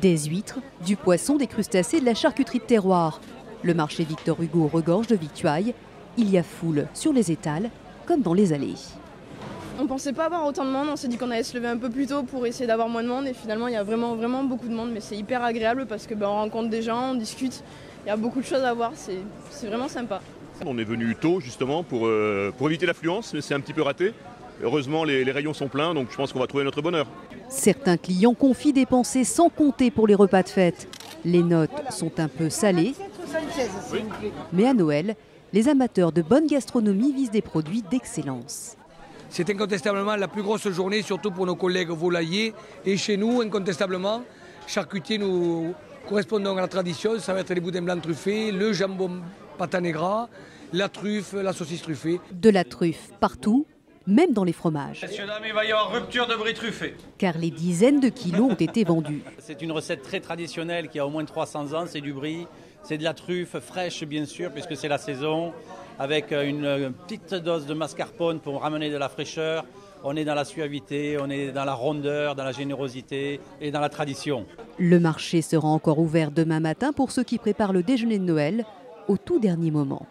Des huîtres, du poisson, des crustacés, de la charcuterie de terroir. Le marché Victor Hugo regorge de victuailles. Il y a foule sur les étals comme dans les allées. On ne pensait pas avoir autant de monde, on s'est dit qu'on allait se lever un peu plus tôt pour essayer d'avoir moins de monde et finalement il y a vraiment beaucoup de monde, mais c'est hyper agréable parce que on rencontre des gens, on discute, il y a beaucoup de choses à voir, c'est vraiment sympa. On est venu tôt justement pour éviter l'affluence, mais c'est un petit peu raté. Heureusement les rayons sont pleins, donc je pense qu'on va trouver notre bonheur. Certains clients confient dépenser sans compter pour les repas de fête. Les notes sont un peu salées, mais à Noël, les amateurs de bonne gastronomie visent des produits d'excellence. C'est incontestablement la plus grosse journée, surtout pour nos collègues volaillers. Et chez nous, incontestablement, charcutiers, nous correspondons à la tradition. Ça va être les boudins blancs truffés, le jambon pata negra, la truffe, la saucisse truffée. De la truffe partout, même dans les fromages. Messieurs, dames, il va y avoir rupture de brie truffée. Car les dizaines de kilos ont été vendus. C'est une recette très traditionnelle qui a au moins 300 ans, c'est du brie. C'est de la truffe fraîche bien sûr puisque c'est la saison, avec une petite dose de mascarpone pour ramener de la fraîcheur. On est dans la suavité, on est dans la rondeur, dans la générosité et dans la tradition. Le marché sera encore ouvert demain matin pour ceux qui préparent le déjeuner de Noël au tout dernier moment.